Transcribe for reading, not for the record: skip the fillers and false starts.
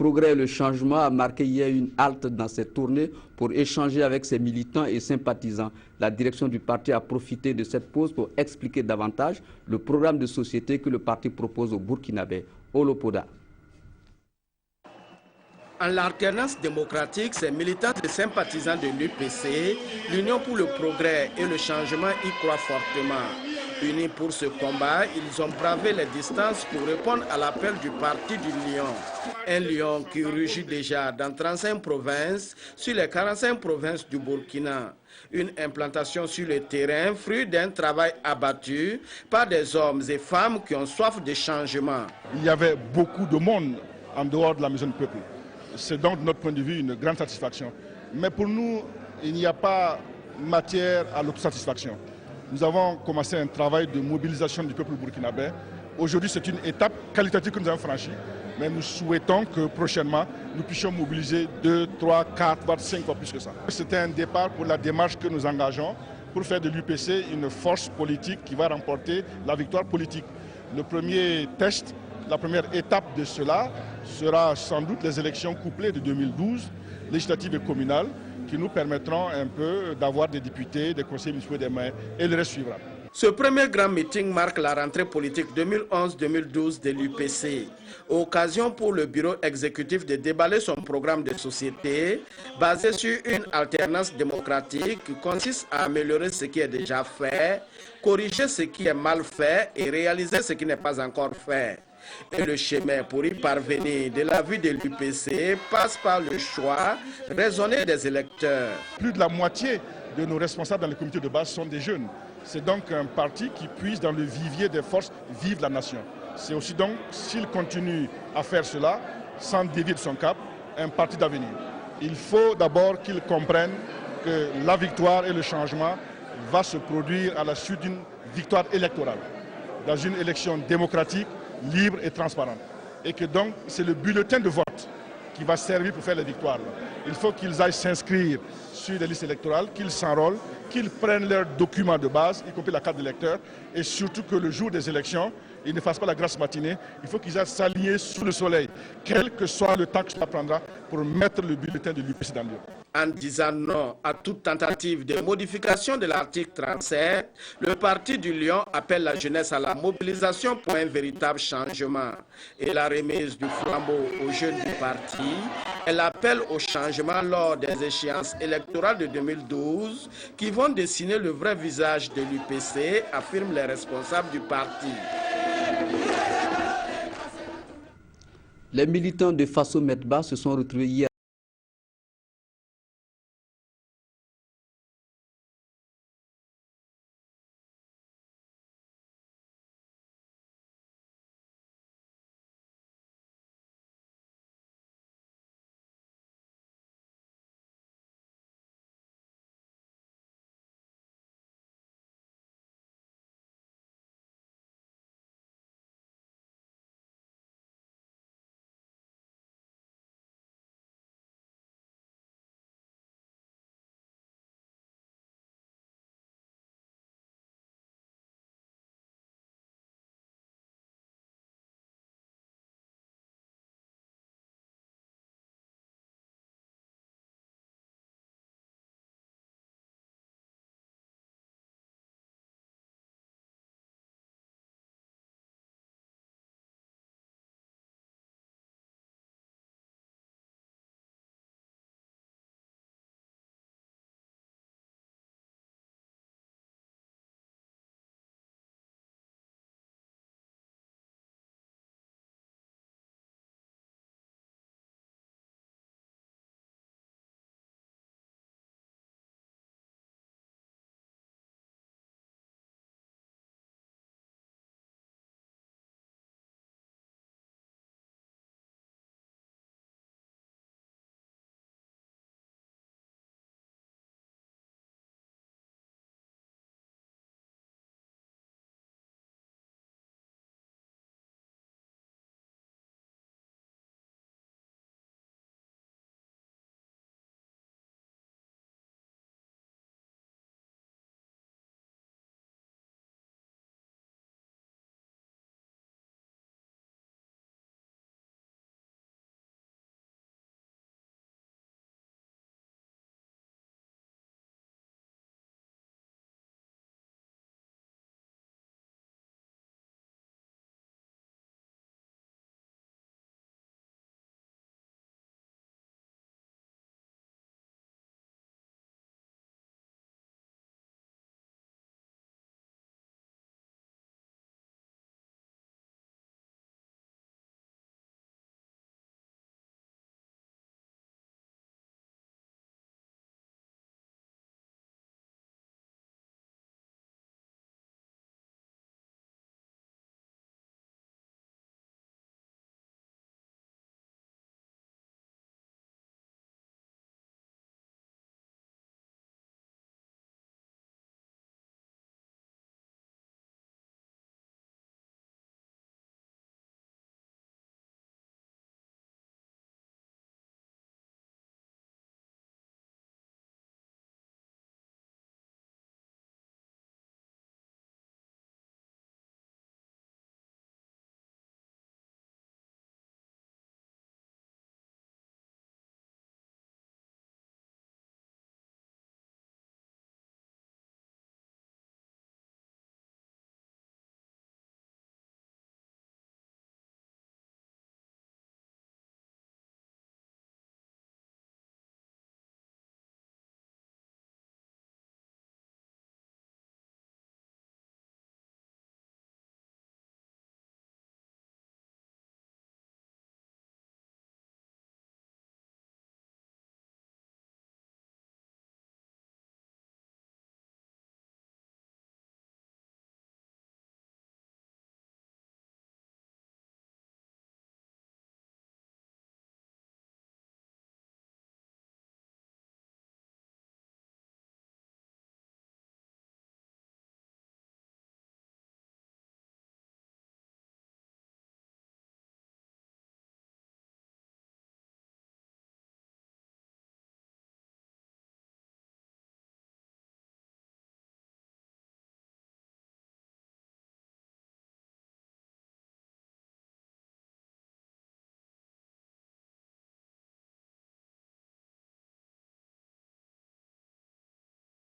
progrès et le changement a marqué hier une halte dans cette tournée pour échanger avec ses militants et sympathisants. La direction du parti a profité de cette pause pour expliquer davantage le programme de société que le parti propose aux Burkinabés. Olopoda. En l'alternance démocratique, ces militants et sympathisants de l'UPC, l'Union pour le progrès et le changement y croient fortement. Unis pour ce combat, ils ont bravé les distances pour répondre à l'appel du parti du lion. Un lion qui rugit déjà dans 35 provinces sur les 45 provinces du Burkina. Une implantation sur le terrain, fruit d'un travail abattu par des hommes et femmes qui ont soif de changement. Il y avait beaucoup de monde en dehors de la maison du peuple. C'est donc, de notre point de vue, une grande satisfaction. Mais pour nous, il n'y a pas matière à l'autosatisfaction. Nous avons commencé un travail de mobilisation du peuple burkinabé. Aujourd'hui, c'est une étape qualitative que nous avons franchie, mais nous souhaitons que prochainement, nous puissions mobiliser 2, 3, 4, voire 5 fois plus que ça. C'était un départ pour la démarche que nous engageons pour faire de l'UPC une force politique qui va remporter la victoire politique. Le premier test, la première étape de cela sera sans doute les élections couplées de 2012, législatives et communales, qui nous permettront un peu d'avoir des députés, des conseillers municipaux, des maires, et le reste suivra. Ce premier grand meeting marque la rentrée politique 2011-2012 de l'UPC. Occasion pour le bureau exécutif de déballer son programme de société basé sur une alternance démocratique qui consiste à améliorer ce qui est déjà fait, corriger ce qui est mal fait et réaliser ce qui n'est pas encore fait. Et le chemin pour y parvenir de la vue de l'UPC passe par le choix raisonné des électeurs. Plus de la moitié de nos responsables dans les comités de base sont des jeunes. C'est donc un parti qui puise dans le vivier des forces vives de la nation. C'est aussi donc, s'il continue à faire cela, sans dévier de son cap, un parti d'avenir. Il faut d'abord qu'il comprenne que la victoire et le changement va se produire à la suite d'une victoire électorale, dans une élection démocratique, libre et transparente. Et que donc, c'est le bulletin de vote qui va servir pour faire la victoire. Il faut qu'ils aillent s'inscrire sur les listes électorales, qu'ils s'enrôlent, qu'ils prennent leurs documents de base, y compris la carte d'électeur, et surtout que le jour des élections, ils ne fassent pas la grasse matinée. Il faut qu'ils aillent s'aligner sous le soleil, quel que soit le temps que cela prendra, pour mettre le bulletin de l'UPC dans l'urne. En disant non à toute tentative de modification de l'article 37, le Parti du Lion appelle la jeunesse à la mobilisation pour un véritable changement. Et la remise du flambeau aux jeunes du parti, elle appelle au changement lors des échéances électorales de 2012 qui vont dessiner le vrai visage de l'UPC, affirment les responsables du parti. Les militants de Faso Medba se sont retrouvés hier